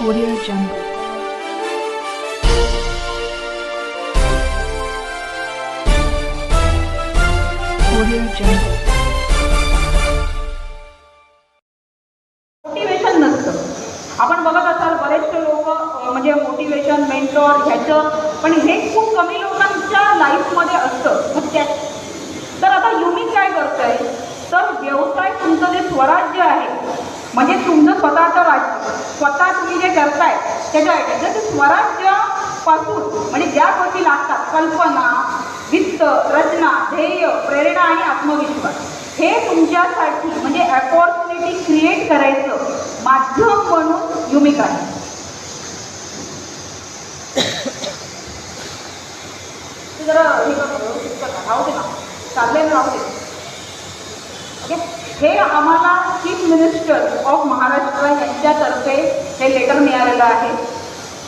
Audio Jungle. Audio Jungle. Motivation नसतं. आपण बघत असाल बरेचसे लोक म्हणजे मोटिवेशन मेंटॉर ह्याचं, पण हे खूप कमी लोकांच्या लाईफमध्ये असतं. मग त्या तर आता युमी काय करतंय, तर व्यवसाय तुमचं जे स्वराज्य आहे म्हणजे तुमचं स्वतःचं राज्य, स्वतः तुम्ही जे करताय त्याच्यासाठी जर ते स्वराज्यापासून म्हणजे ज्या गोष्टी लागतात, कल्पना, वित्त, रचना, ध्येय, प्रेरणा आणि आत्मविश्वास, हे तुमच्यासाठी म्हणजे अपॉर्च्युनिटी क्रिएट करायचं माध्यम म्हणून युमिक आहे. जरा हे राहू दे ना, चालले राहू दे. ओके, हे आम्हाला चीफ मिनिस्टर ऑफ महाराष्ट्र यांच्यातर्फे हे लेटर मिळालेलं आहे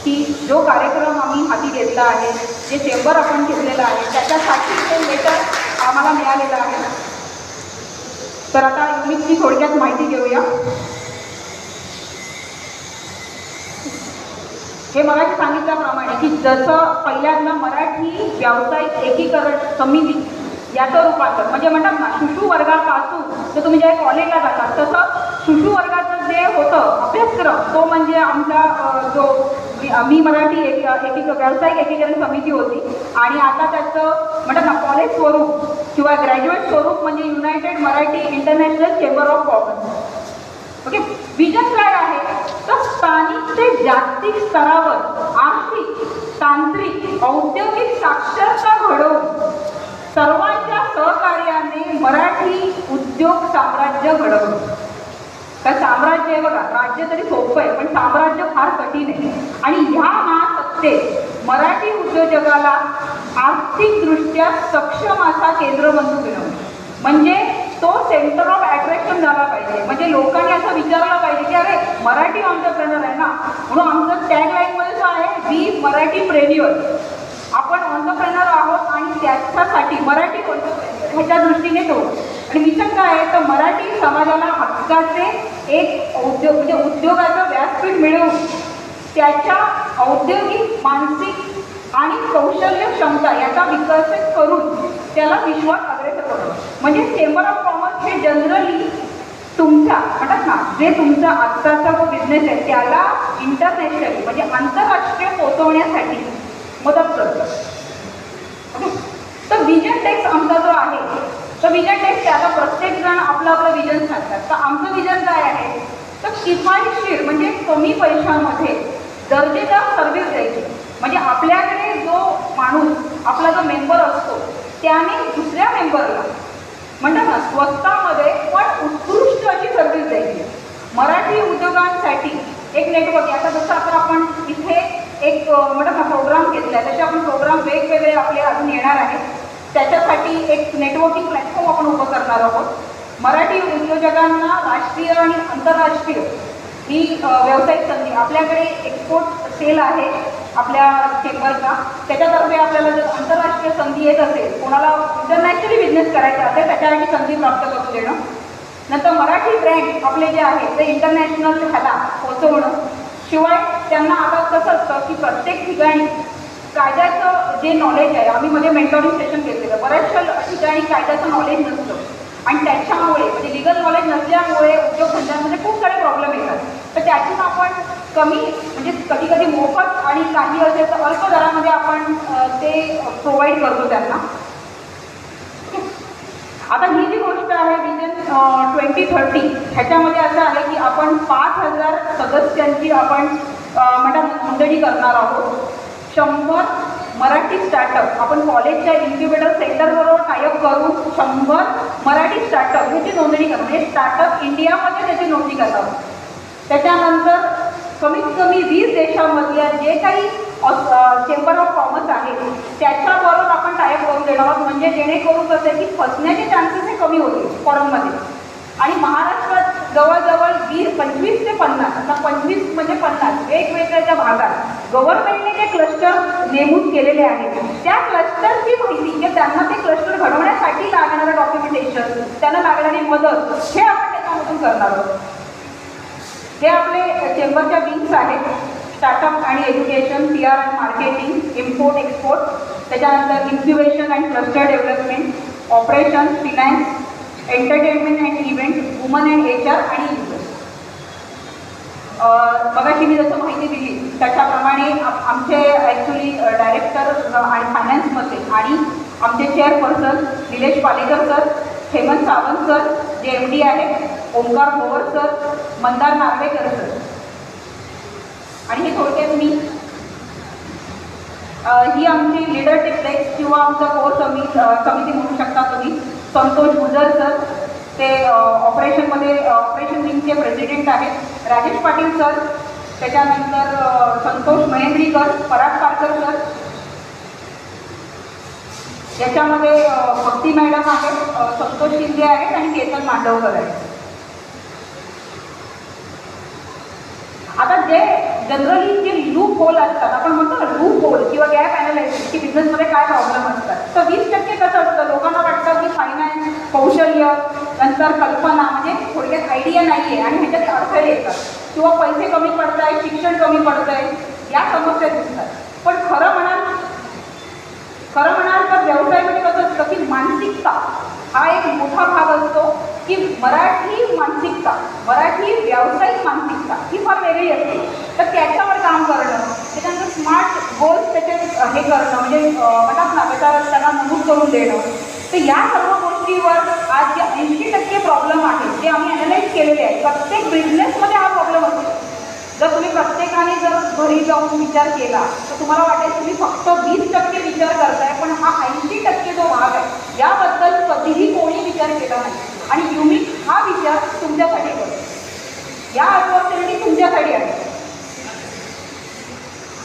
की जो कार्यक्रम आम्ही हाती घेतला आहे, जे चेंबर आपण घेतलेलं आहे, त्याच्यासाठी हे लेटर आम्हाला मिळालेलं आहे. तर आता युमिकची थोडक्यात माहिती घेऊया. हे मगाशी सांगितल्याप्रमाणे की जसं पहिल्यांदा मराठी व्यावसायिक एकीकरण समिती याचं रूपांतर म्हणजे म्हणतात ना शिशु वर्गापासून तर तुम्ही ज्या कॉलेजला जातात तसं शिशु वर्गाचं जे होतं अभ्यासक्रम तो म्हणजे आमचा जो मी मराठी व्यावसायिक एकीकरण समिती होती. आणि आता त्याचं म्हणतात ना कॉलेज स्वरूप किंवा ग्रॅज्युएट स्वरूप म्हणजे United Marathi international chamber of commerce. Okay, vision काय आहे तर स्थानिक ते जागतिक स्तरावर आर्थिक, तांत्रिक, औद्योगिक साक्षरता घडवून सर्वांच्या सहकार्याने मराठी उद्योग साम्राज्य घडवलं. तर साम्राज्य आहे बघा, राज्य तरी सोपं आहे पण साम्राज्य फार कठीण आहे. आणि ह्या महासत्तेत मराठी उद्योजकाला आर्थिकदृष्ट्या सक्षम असा केंद्रबिंदू मिळवला. म्हणजे तो सेंटर ऑफ अट्रॅक्शन झाला पाहिजे. म्हणजे लोकांनी असं विचारलं पाहिजे की अरे मराठी ऑन्टरप्रेनर आहे ना, म्हणून आमचं टॅगलाईनमध्ये जो आहे वी मराठी प्रेन्युअर, आपण ऑन्टरप्रेनर आहोत आणि त्याच्यासाठी मराठी ऑन्टरप्रेनर ह्याच्या दृष्टीने तो. आणि विषय काय आहे तर मराठी समाजाला हक्काचे एक म्हणजे उद्योगाचं व्यासपीठ मिळवून त्याच्या औद्योगिक, मानसिक आणि कौशल्य क्षमता याचा विकसित करून त्याला विश्वास अग्रेसर करणं. म्हणजे चेंबर ऑफ कॉमर्स हे जनरली तुमच्या म्हणतात ना जे तुमचा आत्ताचा जो बिझनेस आहे त्याला इंटरनॅशनली म्हणजे आंतरराष्ट्रीय पोहोचवण्यासाठी मदत करतं. ओके, तर विजन टेक्स आमचा जो आहे तर विजन टेक्स त्याला प्रत्येकजण आपलं आपलं विजन सांगतात. तर आमचं विजन काय आहे तर किफायतशीर म्हणजे कमी पैशामध्ये दर्जेदार सर्व्हिस द्यायची. म्हणजे आपल्याकडे जो माणूस आपला जो मेंबर असतो त्याने दुसऱ्या मेंबरला म्हणतात ना स्वस्तामध्ये पण उत्कृष्ट अशी सर्व्हिस द्यायची. मराठी उद्योगांसाठी एक नेटवर्क, आता जसं आपण इथे एक म्हणतात ना प्रोग्राम घेतला आहे तसे आपण प्रोग्राम वेगवेगळे आपले अजून येणार आहेत. त्याच्यासाठी एक नेटवर्किंग प्लॅटफॉर्म आपण उभं करणार आहोत. मराठी उद्योजकांना राष्ट्रीय आणि आंतरराष्ट्रीय ही व्यावसायिक संधी, आपल्याकडे एक्सपोर्ट सेल आहे आपल्या चेंबरचा, त्याच्यातर्फे आपल्याला जर आंतरराष्ट्रीय संधी येत असेल, कोणाला इंटरनॅशनली बिझनेस करायचा असेल त्याच्यासाठी संधी प्राप्त करून देणं. नंतर मराठी ब्रँड आपले जे आहे ते इंटरनॅशनल ह्याला पोहोचवणं. शिवाय त्यांना आता कसं असतं की प्रत्येक ठिकाणी कायद्याचं जे नॉलेज आहे, आम्ही मध्ये मेंटॉरिंग सेशन घेतलेलं, बऱ्याचशा ठिकाणी कायद्याचं नॉलेज नसतं आणि त्याच्यामुळे म्हणजे लिगल नॉलेज नसल्यामुळे उद्योगधंद्यांमध्ये खूप सारे प्रॉब्लेम येतात. तर त्यातून आपण कमी म्हणजे कधी कधी मोफत आणि काही असेल तर अल्प दरामध्ये आपण ते प्रोव्हाइड करतो त्यांना. आता ही जी गोष्ट आहे विजन 2030 ह्याच्यामध्ये असं आहे की आपण 5,000 सदस्यांची आपण म्हणतात नोंदणी करणार आहोत. 100 मराठी स्टार्टअप आपण कॉलेजच्या इन्क्युबेटर सेंटरबरोबर टायअप करून 100 मराठी स्टार्टअप ह्याची नोंदणी करणं म्हणजे स्टार्टअप इंडियामध्ये त्याची नोंदणी करणार. त्याच्यानंतर कमीत कमी 20 देशामधल्या जे काही चेंबर ऑफ कॉमर्स आहे त्याच्याबरोबर आपण टायअप करून देणार आहोत. म्हणजे जेणेकरून कसं आहे की फसण्याचे चान्सेस हे कमी होतील फॉरममध्ये. आणि महाराष्ट्रात जवळजवळ 25 ते 50 आता 25 म्हणजे 50 वेगवेगळ्या भागात गव्हर्नमेंटने जे क्लस्टर नेमून केलेले आहेत त्या क्लस्टरची माहिती म्हणजे त्यांना ते क्लस्टर घडवण्यासाठी लागणारं डॉक्युमेंटेशन, त्यांना लागणारी मदत हे आपण त्याच्यामधून करणार आहोत. हे आपले चेंबरच्या विंग्स आहेत. स्टार्टअप आणि education, PR and marketing, import export, त्याच्यानंतर incubation and cluster development, operation, finance, entertainment and event, woman and HR आणि युजर्स. मगाशी मी जसं माहिती दिली त्याच्याप्रमाणे आमचे ॲक्च्युली डायरेक्टर आणि फायनान्समध्ये आणि आमचे chairperson Nilesh Palekar sir, Hemant Sawant sir जे MD आहेत, ओंकार भोवर सर, मंदार नार्वेकर सर. आणि हे थोडक्यात मी ही आमची लीडरशिप डेस्क किंवा आमचा कोर समिती म्हणू शकता तुम्ही. संतोष गुजर सर ते ऑपरेशन विंगचे प्रेसिडेंट आहेत. राजेश पाटील सर, त्याच्यानंतर संतोष महेंद्रीकर, पराग पारकर सर, याच्यामध्ये भक्ती मॅडम आहेत, संतोष शिंदे आहेत आणि केतन मांडवकर आहेत. आता जे जनरली जे लूप होल असतात, आपण म्हणतो ना लूप होल किंवा गॅप ॲनालिसिस की बिझनेसमध्ये काय प्रॉब्लेम असतात, तर 20% कसं असतं, लोकांना वाटतं की फायनान्स, कौशल्य, नंतर कल्पना म्हणजे थोडक्यात आयडिया नाही आहे आणि ह्याच्यात अडथळे येतात किंवा पैसे कमी पडत आहे, शिक्षण कमी पडतं आहे, या समस्या दिसतात. पण खरं म्हणाल तर व्यवसायामध्ये कसं असतं की मानसिकता हा एक मोठा भाग असतो की मराठी मानसिकता, मराठी व्यावसायिक मानसिकता ही फार वेगळी असते. तर त्याच्यावर काम करणं, त्याच्यानंतर स्मार्ट गोल्स त्याचे हे करणं म्हणजे म्हणतात ना त्याच्यावर त्यांना नमूद करून देणं. तर या सर्व गोष्टीवर आज जे 80% प्रॉब्लेम आहेत जे आम्ही ॲनालाइज केलेले आहेत. प्रत्येक बिझनेसमध्ये हा प्रॉब्लेम असतो. जर तुम्ही प्रत्येकाने जर घरी जाऊन विचार केला तर तुम्हाला वाटेल तुम्ही फक्त 20% विचार करताय, पण हा 80% जो भाग आहे याबद्दल कधीही कोणी विचार केला नाही. आणि युनिक हा विचार तुमच्यासाठी करतो, या ऑपॉर्च्युनिटी तुमच्यासाठी आहे.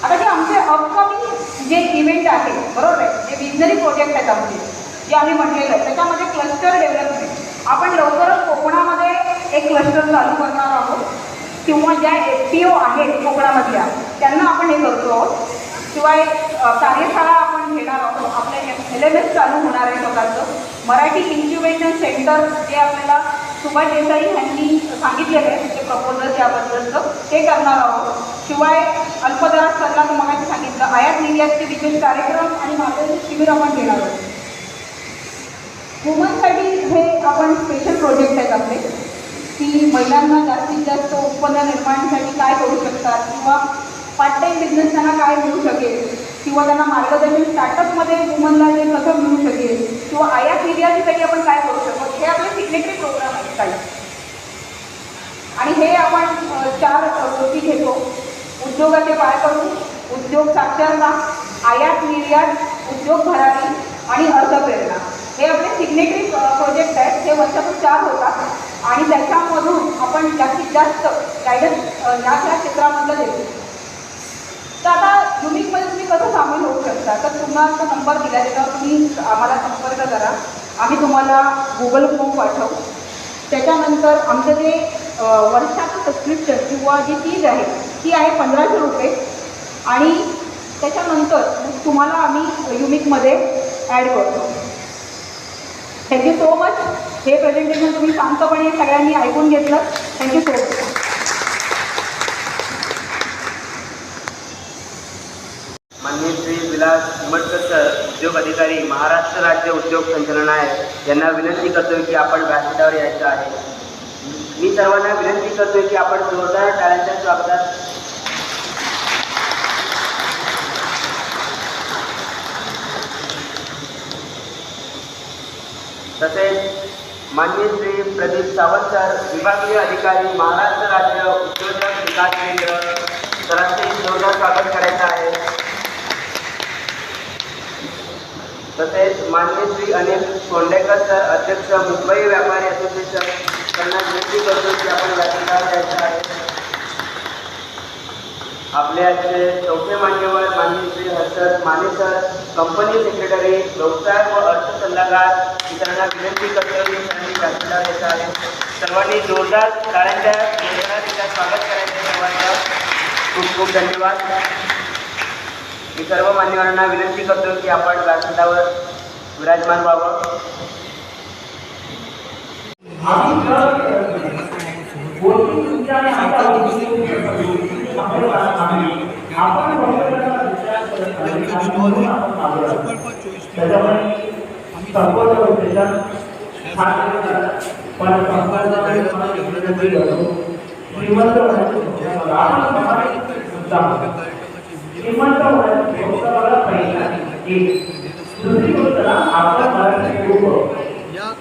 आता जे आमचे अपकमिंग जे इव्हेंट आहे बरोबर आहे, जे विजनरी प्रोजेक्ट आहेत आमचे जे आम्ही म्हटलेलं आहे त्याच्यामध्ये क्लस्टर डेव्हलपमेंट. आपण लवकरच कोकणामध्ये एक क्लस्टर चालू करणार आहोत किंवा ज्या FPO आहेत कोकणामधल्या त्यांना आपण हे करतो आहोत. शिवाय कार्यशाळा आपण घेणार आहोत. आपले LMS चालू होणार आहे स्वतःचं मराठी इन्क्युबेशन सेंटर जे आपल्याला सुभाष देसाई यांनी सांगितलेलं आहे ते प्रपोजल त्याबद्दलचं ते करणार आहोत. शिवाय अल्पदरात सल्ला तुम्हाला सांगितलं, आयात निर्यातचे विशेष कार्यक्रम आणि मार्गदर्शन शिबिर आपण घेणार आहोत. वुमनसाठी हे आपण स्पेशल प्रोजेक्ट आहेत आपले की महिलांना जास्तीत जास्त उत्पन्न निर्माणासाठी काय करू शकतात किंवा पार्ट टाईम बिझनेस त्यांना काय मिळू शकेल किंवा त्यांना मार्गदर्शन स्टार्टअपमध्ये वुमनला जे कसं मिळू शकेल किंवा आयात निर्यातीसाठी आपण काय करू शकतो, हे आपले सिग्नेटरी प्रोग्राम आहेत काही. आणि हे आपण 4 गोष्टी घेतो. उद्योगाचे पायापडून, उद्योग साक्षरता, आयात निर्यात, उद्योग भरारी आणि अर्थप्रेरणा हे आपले सिग्नेटरी प्रोजेक्ट आहेत. हे वर्षातून 4 होतात आणि त्याच्यामधून आपण जास्तीत जास्त गायडन्स या क्षेत्रामधलं देतो. तर आता युनिकमध्ये तुम्ही कसं सामील होऊ शकता, तर तुम्हाला नंबर दिला त्याच्यावर तुम्ही आम्हाला संपर्क करा. आम्ही तुम्हाला गुगल फॉर्म पाठवू. त्याच्यानंतर आमचं जे वर्षाचं सबस्क्रिप्शन किंवा जी फीज आहे ती आहे 1500 रुपये आणि त्याच्यानंतर तुम्हाला आम्ही युनिकमध्ये ॲड करतो. Thank you so much. हे प्रेझेंटेशन तुम्ही शांतपणे सगळ्यांनी ऐकून घेतलं. Thank you so much. माननीय श्री विलास उमटकर सर, उद्योग अधिकारी, महाराष्ट्र राज्य उद्योग संचालनालय यांना विनंती करतोय की आपण व्यासपीठावर यायचं आहे. मी सर्वांना विनंती करतोय की आपण जोरदार टाळ्यांच्या स्वागतात तसेच माननीय श्री प्रदीप सावंत सर, विभागीय अधिकारी, महाराष्ट्र राज्य उद्योजक विकास केंद्र सरांचे जोरदार स्वागत करायचं आहे. तसेच माननीय श्री अनिल कोंडेकर सर, अध्यक्ष मुंबई व्यापारी असोसिएशन, त्यांना विनंती करतो की आपण व्यासपीठावर यायचं आहे. आपले आजचे चौथे मान्यवर माननीय Shri Harshad Mane sir, company secretary, व्यवसाय व अर्थ सल्लागार, इतरांना विनंती करतो की त्यांनी व्यासपीठावर यायचं आहे. सर्वांनी जोरदार टाळ्यांच्या गणगणात स्वागत करायचं. सर्वांना खूप खूप धन्यवाद. मी सर्व मान्यवरांना विनंती करतो की आपण व्यासपीठावर विराजमान व्हावं. गोष्टी तुमच्या आणि आमच्या गोष्टी आपल्या आपण त्याच्यामुळे संपर्क विश्लेषण पण श्रीमंत दुसरी गोष्ट ना आपला मराठी ग्रुप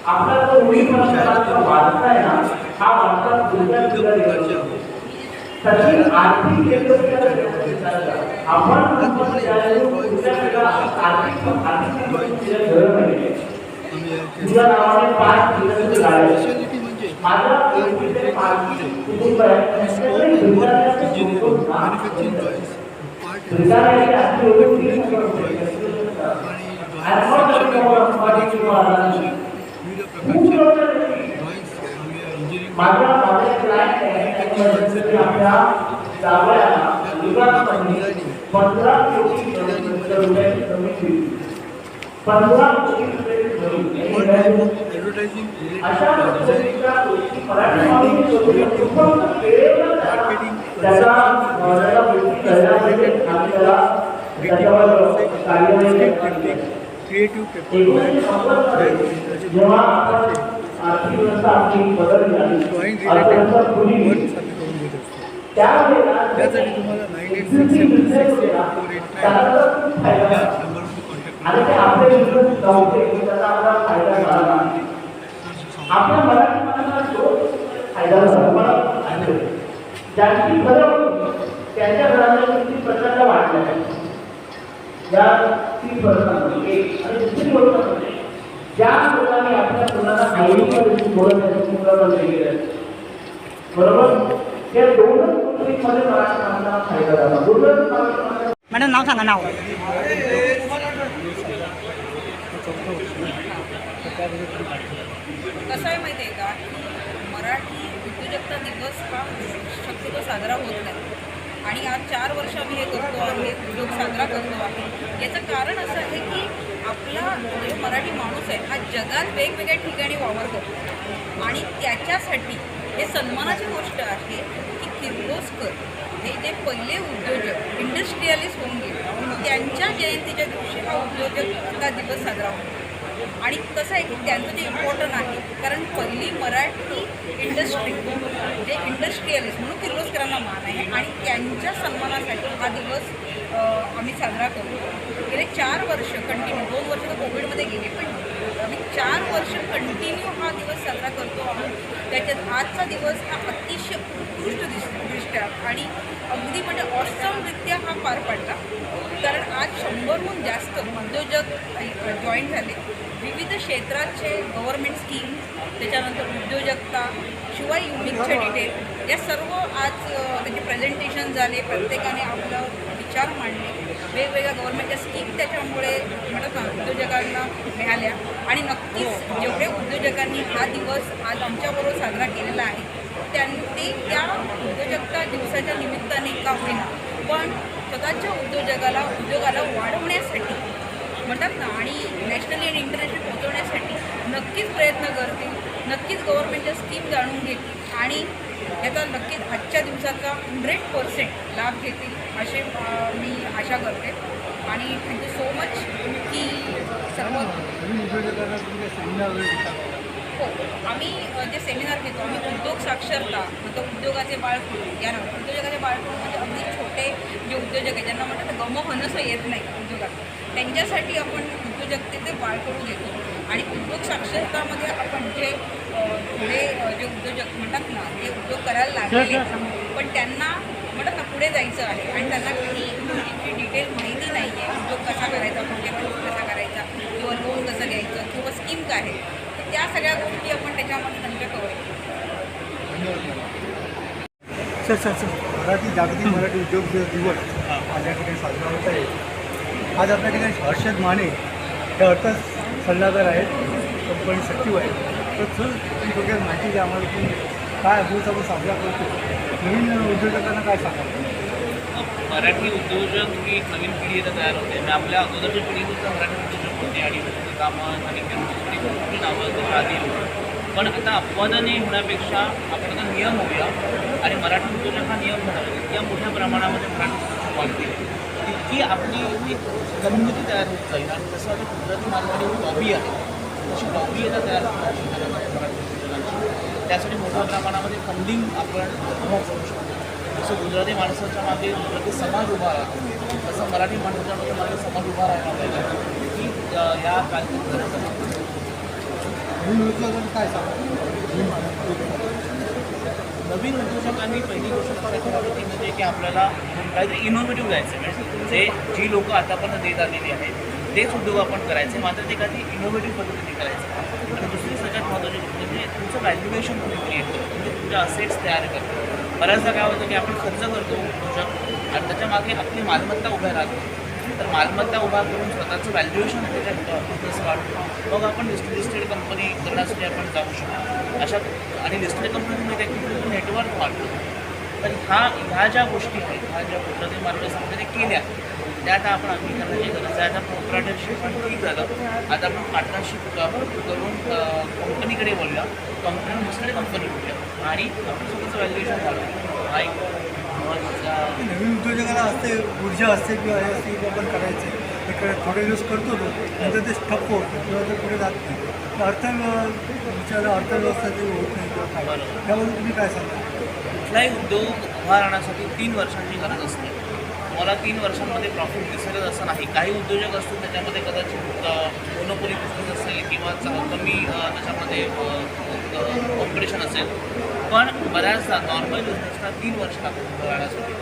आपला जो मुलीचा वारसा आहे ना हा वारसा दुसऱ्या तशी आर्थिक आपण तुझ्या नावाने 5 दिवस झाले माझा कुटुंब जेव्हा आर्थिक व्यवस्था आपली बदलली त्यावेळेला आणि ते आपले बिझनेस नव्हते त्याचा आपला फायदा झाला आपल्या मराठी माणसाला जो फायदा झाला ज्यांची घरं त्यांच्या घराच्या किती प्रचंड वाढल्या या 3 वर्षांमध्ये आणि दुसरी गोष्ट म्हणजे ज्या लोकांनी आपल्या मुलांना आईमध्ये बरोबर त्या 2च गोष्टींमध्ये मराठी माणसाला फायदा झाला मॅडम नाव सांगा नाव कसं आहे माहिती आहे का मराठी उद्योजकता दिवस हा शक्यतो साजरा होत नाही आणि आज 4 वर्ष आम्ही हे करतो आहे उद्योग साजरा करतो आहे याचं कारण असं आहे की आपला जो मराठी माणूस आहे हा जगात वेगवेगळ्या ठिकाणी वावर करतो आणि त्याच्यासाठी हे सन्मानाची गोष्ट आहे की किर्लोस्कर हे जे पहिले उद्योजक इंडस्ट्रियलिस्ट होऊन गेले त्यांच्या जयंतीच्या दिवशी हा उद्योजकता दिवस साजरा होतो आणि कसं आहे की त्यांचं ते इम्पॉर्टंट आहे कारण पहिली मराठी इंडस्ट्री जे इंडस्ट्रियलिस्ट म्हणून किर्लोस्करांना मान आहे आणि त्यांच्या सन्मानासाठी हा दिवस आम्ही साजरा करतो गेले 4 वर्ष कंटिन्यू 2 वर्ष तर कोविडमध्ये गेले पण आम्ही 4 वर्ष कंटिन्यू हा दिवस साजरा करतो आहोत त्याच्यात आजचा दिवस हा अतिशय उत्कृष्ट दृष्ट्या आणि अगदी म्हणजे ऑसमरित्या हा पार पडला कारण आज 100हून जास्त उद्योजक जॉईन झाले विविध क्षेत्राचे गव्हर्मेंट स्कीम त्याच्यानंतर उद्योजकता शिवाय युनिकचे डिटेल या सर्व आज त्याचे प्रेझेंटेशन झाले प्रत्येकाने आपलं विचार मांडले वेगवेगळ्या गव्हर्मेंटच्या स्कीम त्याच्यामुळे म्हणत ना उद्योजकांना मिळाल्या आणि नक्कीच जेवढे उद्योजकांनी हा दिवस आज आमच्याबरोबर साजरा केलेला आहे ते त्या उद्योजकता दिवसाच्या निमित्ताने का होईना पण स्वतःच्या उद्योगाला वाढवण्यासाठी म्हणतात ना आणि नॅशनली आणि इंटरनॅशनल पोहोचवण्यासाठी नक्कीच प्रयत्न करतील नक्कीच गव्हर्मेंटच्या स्कीम जाणून घेतील आणि याचा नक्कीच आजच्या दिवसाचा 100% लाभ घेतील असे मी आशा करते आणि थँक्यू सो मच की सर्व हो आम्ही जे सेमिनार घेतो आम्ही उद्योग साक्षरता मतलब उद्योगाचे बाळकडू या नाव उद्योजकाचे बाळकडू म्हणजे अगदी छोटे जे उद्योजक आहे ज्यांना म्हणतात गमहनसं येत नाही उद्योगात त्यांच्यासाठी आपण उद्योजकतेचे बाळकडू घेतो आणि उद्योग साक्षरतामध्ये आपण जे पुढे जे उद्योजक म्हणतात ना ते उद्योग करायला लागले पण त्यांना म्हणतात ना पुढे जायचं आहे आणि त्यांना काही गोष्टींची डिटेल माहिती नाही आहे उद्योग कसा करायचा गुंतवणूक कसा करायचा किंवा लोन कसं घ्यायचं किंवा स्कीम काय आहे तर त्या सगळ्या गोष्टी आपण त्याच्यामध्ये त्यांच्या कवर मराठी जागतिक मराठी उद्योग दिवस आज या ठिकाणी साजरा होत आहे आज आपल्या ठिकाणी हर्षद माने हे अर्थ सल्लागार आहेत कंपनी सचिव आहेत तर तुम्ही थोडक्यात माहिती द्या आम्हाला की काय दिवस आपण साजरा करतो नवीन उद्योजकांना काय सांगा मराठी उद्योजक ही एक नवीन पिढी इथं तयार होते आणि आपल्या अगोदरच्या पिढीनुसार मराठी उद्योजक होते आणि कामं आणि नावं आधी पण आता अपवादाने होण्यापेक्षा आपण आता नियम होऊया आणि मराठी उद्योजक हा नियम झाला इतक्या मोठ्या प्रमाणामध्ये मराठी उद्योजक वाढतील तितकी आपली एक कम्युनिटी तयार होत जाईल आणि जसं आता गुजराती मार्केटमध्ये लॉबी आहे तशी लॉबी आता तयार होत मराठी उद्योजकांची त्यासाठी मोठ्या प्रमाणामध्ये फंडिंग आपण करू शकतो जसं गुजराती माणसाच्या मागे गुजराती समाज उभा राहतो तसं मराठी माणसाच्या मागे समाज उभा राहायला पाहिजे की या कालखंडात नवीन उद्योजक काय सांगा नवीन उद्योजकांनी पहिली गोष्ट करायची ती म्हणजे की आपल्याला काहीतरी इनोव्हेटिव्ह द्यायचं म्हणजे जे जी लोकं आतापर्यंत देत आलेली आहेत तेच उद्योग आपण करायचे मात्र ते काही इनोव्हेटिव्ह पद्धतीने करायचं आणि दुसरी सगळ्यात महत्त्वाची गोष्ट म्हणजे तुमचं व्हॅल्युएशन तुम्ही क्रिएट करतो म्हणजे तुमच्या असेट्स तयार करतो बऱ्याचदा काय होतं की आपण खर्च करतो उद्योजक आणि त्याच्या मागे आपली मालमत्ता उभ्या राहतो तर मालमत्ता उभा करून स्वतःचं व्हॅल्युएशन त्याच्यात बिझनेस वाढतो मग आपण लिस्टेड कंपनी करण्यासाठी आपण जाऊ शकतो अशा आणि लिस्टेड कंपनीमध्ये टेक्निकल नेटवर्क वाढतो तर ह्या ज्या गोष्टी आहेत ह्या ज्या गुजराती मार्केटमध्ये केल्या त्या आता आपण अंगीकारण्याची गरज आहे आता प्रोप्रायटरशिप पण ठीक झालं आता आपण पार्टनरशिप करून कंपनीकडे बोलूया कंपनी दुसरी कंपनी बोलूया आणि आपण स्वतःचं व्हॅल्युएशन वाढवलं हा एक नवीन उद्योजकाला असते ऊर्जा असते किंवा हे असते की आपण करायचे इकडे थोडे दिवस करतो तो नंतर ते ठप्प होतं किंवा ते पुढे जात नाही अर्थव्यवस्था ते होत नाही किंवा काय त्याबद्दल तुम्ही काय सांगा कुठलाही उद्योग उभा राहण्यासाठी 3 वर्षांची गरज असते तुम्हाला 3 वर्षांमध्ये प्रॉफिट दिसेलच असं नाही काही उद्योजक असतो त्याच्यामध्ये कदाचित मोनोपोली बिझनेस असेल किंवा कमी त्याच्यामध्ये कॉम्पिटिशन असेल पण बऱ्याचदा नॉर्मल बिझनेसला 3 वर्ष लागतात उभं राहण्यासाठी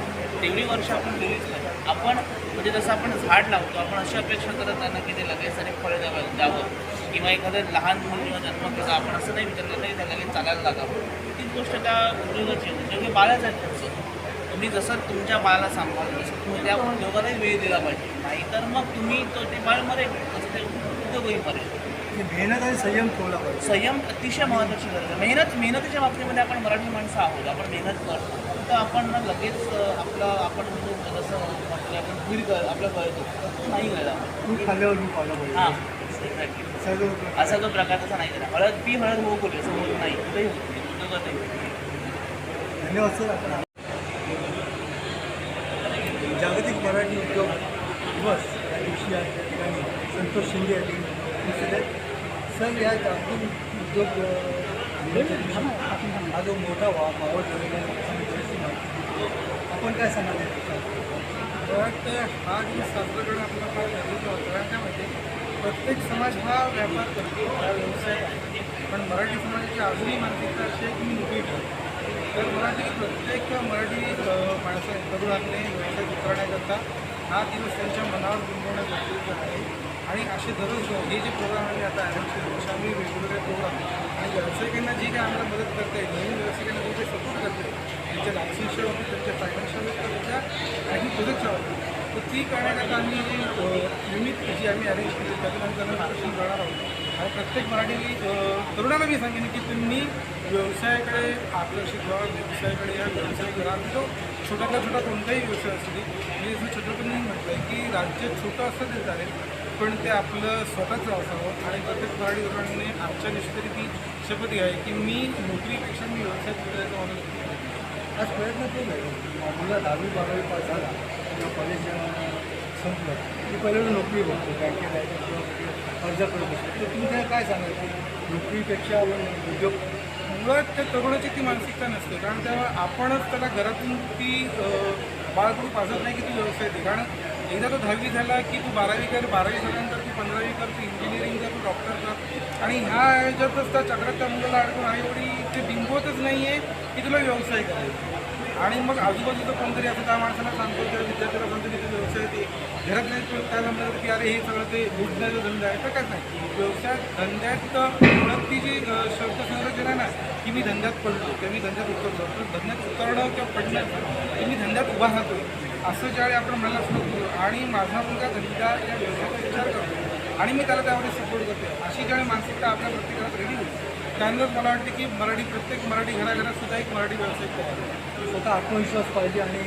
तेवढी वर्ष आपण दिलीच नाही आपण म्हणजे जसं आपण झाड लावतो आपण अशी अपेक्षा करत नाही ना की ते लगेच आणि फळे द्यावं किंवा एखादं लहान मूल जेव्हा जन्म घेता आपण असं नाही विचार करत नाही त्या लगेच चालायला लागावं तीच गोष्ट त्या उद्योगाची उद्योग हे बाळच आहे तुमचं तुम्ही जसं तुमच्या बाळाला सांभाळलं तसं तुम्ही त्या उद्योगालाही वेळ दिला पाहिजे नाहीतर मग तुम्ही ते बाळ मरेल तसं ते उद्योगही मरेल मेहनत आणि संयम ठेवला पाहिजे संयम अतिशय महत्त्वाची गरज आहे मेहनतीच्या बाबतीमध्ये आपण मराठी माणसं आहोत आपण मेहनत करतो तर आपण ना लगेच आपण म्हणजे जसं म्हटलं आपण फील आपलं कळतो तो नाही करायला तूप खाल्ल्यावर मी पाहिलं पाहिजे हां एक्झॅक्टली सर्व असा जो प्रकार तसा नाही करा हळद होऊ बोलली असं होत नाही कुठेही उद्योगातही धन्यवाद सर आपण जागतिक मराठी उद्योग दिवस या दिवशी या ठिकाणी संतोष शिंदे यांनी उपस्थित आहेत सर या जागतिक उद्योग दिनाच्या दिवशी हा जो मोठा मावळ झालेला आहे आपण काय सांगाल मला वाटतं हा दिवस साजरा करणं आपला फार गरजेचं होतं कारण त्यामध्ये प्रत्येक समाज हा व्यापार करतो हा व्यवसाय आहे पण मराठी समाजाची अजूनही मानसिकता अशी आहे की मी नोकरी ठेवतो तर प्रत्येक मराठी माणसं तरुणांनी व्यवसाय उतरण्याकरता हा दिवस त्यांच्या मनावर गुंतवणं गरजेचं आहे आणि असे दररोज हे जे प्रोग्राम आम्ही आता अरेंज केले असे आम्ही वेगवेगळे प्रोग्राम आणि व्यावसायिकांना जी काही आम्हाला मदत करता येईल नवीन व्यावसायिकांना जे काही सपोर्ट करता येईल त्यांच्या लायसन्सच्या बाबतीत त्यांच्या फायनान्शियल बाबतीत त्यांच्या काही प्रोजेक्टच्या बाबतीत तर ती करण्याकरता आम्ही निमित्त जी आम्ही अरेंज केली त्यातून आम्ही त्यांना मार्गदर्शन करणार आहोत आणि प्रत्येक मराठी तरुणाला मी सांगेन की तुम्ही व्यवसायाकडे आकर्षित व्हा व्यवसायाकडे या व्यवसाय करा तो छोट्यातला छोटा कोणताही व्यवसाय असू दे मी जसं छोटं म्हटलं आहे की राज्य छोटं असं ते चालेल पण ते आपलं स्वतःचं असावं आणि प्रत्येक मराठी तरुणाने आजच्या निश्चितरी ती शपथ घ्यावी की मी नोकरीपेक्षा मी व्यवसाय करायचा माणूस आज प्रयत्न केला आहे मुला 10वी-12वी पास झाला किंवा कॉलेज संपलं की पहिल्यांदा नोकरी बघतो बँकेत आहे किंवा अर्ज करत असतो तर तुम्ही काय सांगायचं नोकरीपेक्षा आपण उद्योग मुळात त्या तरुणाची ती मानसिकता नसते कारण तेव्हा आपणच त्याला घरातून ती बाळकडून पाजत नाही की तू व्यवसाय दे कारण एकदा तो 10वी झाला की तू 12वी कर 12वी झाल्यानंतर तू 15वी कर तू इंजिनिअरिंग कर तू डॉक्टर कर आणि ह्या ह्याच्यातच त्या चक्रात त्या मुलाला अडकून आईवडील ते बिंबवतच नाही आहे की तुला व्यवसाय करायचा आणि मग आजूबाजूचं कोणतरी असं त्या माणसाला सांगतो त्या विद्यार्थ्याला सांगतो की तू व्यवसाय ते घरात नाही त्याला म्हणतात की अरे हे सगळं ते लुटण्याचा धंदा आहे तर काय नाही व्यवसाय धंद्यात मुळात ती जी शब्दसंरचना ना की मी धंद्यात पडलो किंवा मी धंद्यात उतरलो तर धंद्यात उतरणं किंवा पडणं की मी धंद्यात उभा राहतो असं ज्यावेळी आपण म्हणायला सुरू करू आणि माझा मुलगा धंदा या व्यवसायाचा विचार करतो आणि मी त्याला त्यामध्ये सपोर्ट करतो अशी ज्यावेळी मानसिकता आपल्या प्रत्येकाला रेडी होईल त्यानंतर मला वाटते की प्रत्येक मराठी घराघरात सुद्धा एक मराठी व्यावसायिक तयार स्वतः आत्मविश्वास पाहिजे आणि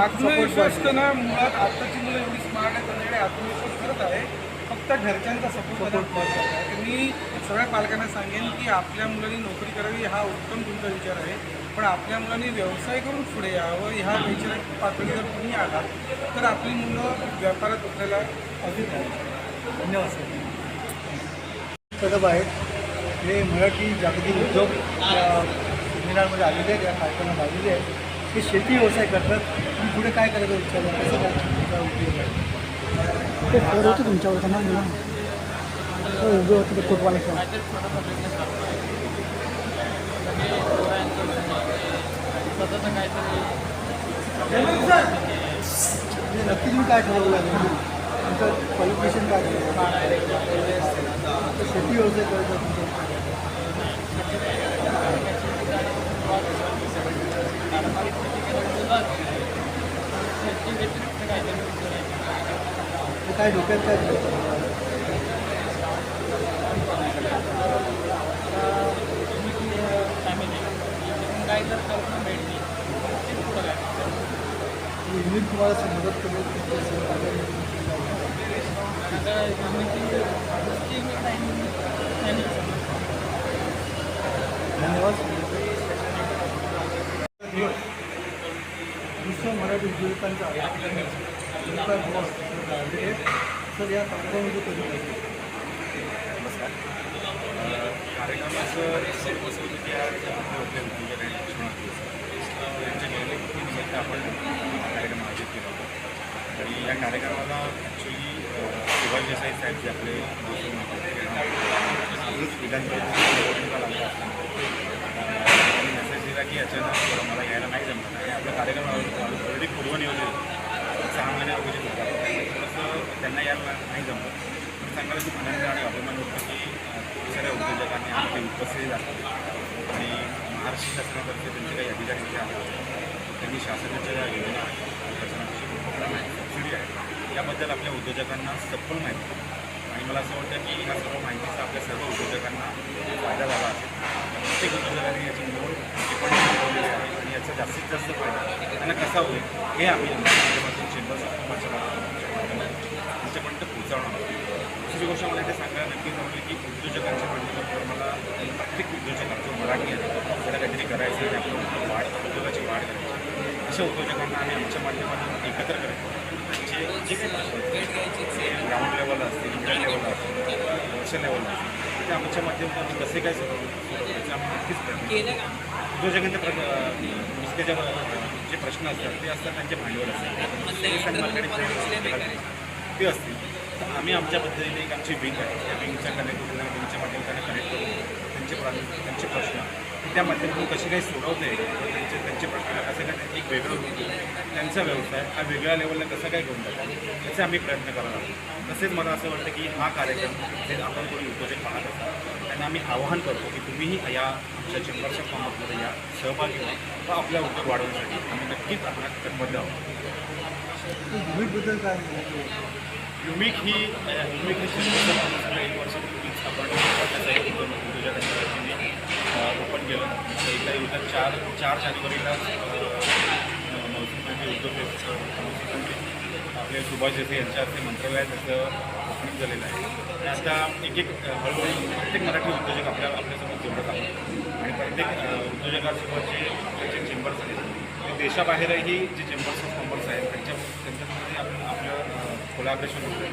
आत्मविश्वास तर ना मुळात आत्ताची मुलं एवढी स्मार्ट आहे त्यांच्याकडे आत्मविश्वास करत आहे फक्त घरच्यांचा सपोर्ट महत्त्वाचा आहे. तर मी सगळ्या पालकांना सांगेन की आपल्या मुलांनी नोकरी करावी हा उत्तम तुमचा विचार आहे, पण आपल्या मुलांनी व्यवसाय करून पुढे यावं ह्या वैचारिक पातळीवर तुम्ही आलात तर आपली मुलं व्यापारात उतरायला अधिक धन्यवाद सर. कदम आहेत हे मराठी जागतिक उद्योग या सेमिनारमध्ये आलेले आहेत, या कार्यक्रमात आलेले आहेत. हे शेती व्यवसाय करतात. तुम्ही पुढे काय करायचं विचार आहे, कसं काय तुमचा उपयोग आहे? ते खरं होतं तुमच्यावर त्यांना मुलं उभे होते ते कोटवाल्याचं म्हणजे नक्की तुम्ही काय ठरवलं आहे? तुमचं क्वालिफिकेशन काय ठरवलं? शेती व्यवसाय करायचा तुमचा काय डोक्यात काय युनिट तुम्हाला मदत करेल? धन्यवाद. विश्व मराठी उद्योजकांचा सर या कार्यक्रमामध्ये कधी पाहिजे? नमस्कार. कार्यक्रमाचं सर्व समिती आज आपल्या उद्योजक आणि शिक्षणार्थी यांच्या निर्णयानिमित्त आपण हा कार्यक्रम आयोजित केला होता. आणि या कार्यक्रमाला ॲक्च्युली शिवाजी देसाई साहेब जे आपले दोषी विधानसभेचा लागला त्यांनी मेसेज दिला की अचानक मला यायला नाही जमलं आणि आपला कार्यक्रम ऑलरेडी पूर्वनियोजित 6 महिन्यापूर्वी होता. थोडंसं त्यांना यायला नाही जमलं. पण सांगायला खूप आनंद आणि अभिमान होतो की खूप साऱ्या उद्योजकांनी आम्ही उपस्थित असतात आणि महाराष्ट्र शासनातर्फे त्यांचे काही अधिकारी इथे आहेत. त्यांनी शासनाच्या ज्या योजना आहेत, शासनाची उपक्रम आहेत, सबसिडी आहे, याबद्दल आपल्या उद्योजकांना सखोल माहिती आहे. आणि मला असं वाटतं की ह्या सर्व माहितीचा आपल्या सर्व उद्योजकांना फायदा झाला असेल. प्रत्येक उद्योजकांनी याची नोंद टिप्पणी ठेवलेली आहे आणि याचा जास्तीत जास्त फायदा त्यांना कसा होईल हे आम्ही आमच्या माध्यमातून चेंबर्स ऑफ कॉमर्सच्या माध्यमातून त्यांच्यापर्यंत पोहोचवणार आहोत. दुसरी गोष्ट मला इथे सांगायला नक्कीच आवडेल की उद्योजकांच्या माध्यमातून मला प्रत्येक उद्योजकांचा जो मराठी आहे त्याला काहीतरी करायचं आणि आपलं उद्योगाची वाढ करायची अशा उद्योजकांना आम्ही आमच्या माध्यमातून एकत्र करायचं. त्यांचे जे काही प्रश्न ग्राउंड लेवलला असतील, इंटर लेवलला असतील, कमर्शियल लेवलला असतील ते आमच्या माध्यमातून आम्ही कसे काय सोडवण्याचा आम्ही नक्कीच प्रयत्न उद्योजकांच्या जे प्रश्न असतात ते असतात त्यांचे भांडवल असतात, मार्केटिंग ते असतील. तर आम्ही आमच्या पद्धतीने एक आमची विंग आहे, त्या विंगच्या विंगच्या माध्यमातून कनेक्ट करून त्यांचे प्रश्न त्या माध्यमातून कसे काही सोडवता येईल, त्यांचे प्रश्न कसं काय एक वेगळं त्यांचा व्यवसाय हा वेगळ्या लेवलला कसा काय घेऊन जातात याचे आम्ही प्रयत्न करत आहोत. तसेच मला असं वाटतं की हा कार्यक्रम जे आपण कोणी उद्योजक पाहत असतात त्यांना आम्ही आवाहन करतो की तुम्हीही या आमच्या चेंबर्स ऑफ कॉमर्समध्ये या सहभागी व्हा व आपला उद्योग वाढवण्यासाठी आम्ही नक्कीच आपल्या कटिबद्ध आहोत. युनिटबद्दल काय सांगितलं? युमिक ही एक वर्षापूर्वीच आपण त्याचा एक उद्योजकांच्या वतीने ओपन केलं. एकदा युद्ध 4 जानेवारीला महसूल उद्योग आपले सुभाष देसाई यांच्या हस्ते मंत्रालयात त्याचं ओपनिंग झालेलं आहे. आणि आता एक हळूहळू प्रत्येक मराठी उद्योजक आपल्यासोबत जोडत आहोत आणि प्रत्येक उद्योजकासोबत जे चेंबर्स आहेत ते देशाबाहेरही जे चेंबर्स ऑफ कॉमर्स आहेत त्यांच्यामध्ये आपलं कोलॅबरेशन होतं.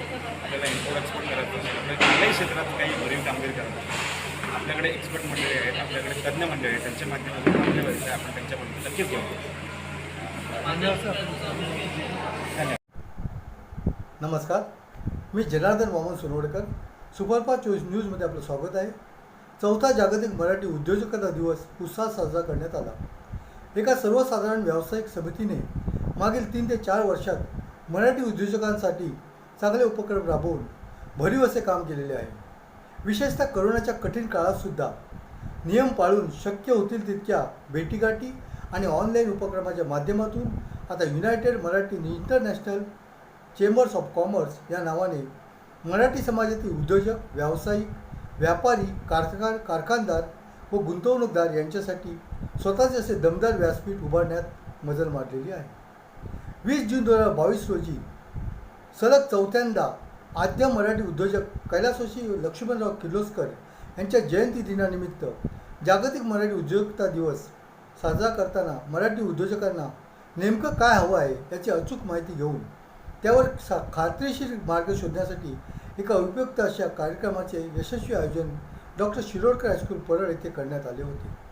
आपल्याला इम्पोर्ट एक्सपोर्ट करायचं असेल, आपल्याला कुठल्याही क्षेत्रात काही भरीव कामगिरी करायचं असेल, आपल्याकडे एक्सपर्ट मंडळी आहेत, आपल्याकडे तज्ज्ञ मंडळी आहेत, त्यांच्या माध्यमातून आपल्या व्यवसाय आपण त्यांच्यापर्यंत नक्कीच घेऊ. नमस्कार, मी जनार्दन वामन सोनवडकर. सुपरफास्ट न्यूजमध्ये आपलं स्वागत आहे. 4था जागतिक मराठी उद्योजकता दिवस उत्साहात साजरा करण्यात आला. एका सर्वसाधारण व्यावसायिक समितीने मागील 3 ते 4 वर्षात मराठी उद्योजकांसाठी चांगले उपक्रम राबवून भरीव असे काम केलेले आहे. विशेषतः करोनाच्या कठीण काळातसुद्धा नियम पाळून शक्य होतील तितक्या भेटीगाठी आणि ऑनलाईन उपक्रमाच्या माध्यमातून आता United Marathi international chambers of commerce या नावाने मराठी समाजातील उद्योजक, व्यावसायिक, व्यापारी, कारखानदार व गुंतवणूकदार यांच्यासाठी स्वतःचे असे दमदार व्यासपीठ उभारण्यात मजल मारलेली आहे. 20 जून 2022 रोजी सलग 4थ्यांदा आद्य मराठी उद्योजक कैलासवासी लक्ष्मणराव किर्लोस्कर यांच्या जयंती दिनानिमित्त जागतिक मराठी उद्योजकता दिवस साजरा करताना मराठी उद्योजकांना नेमकं काय हवं आहे याची अचूक माहिती घेऊन त्यावर खात्रीशीर मार्ग शोधण्यासाठी एका उपयुक्त अशा कार्यक्रमाचे यशस्वी आयोजन डॉक्टर शिरोडकर हायस्कूल परळ येथे करण्यात आले होते.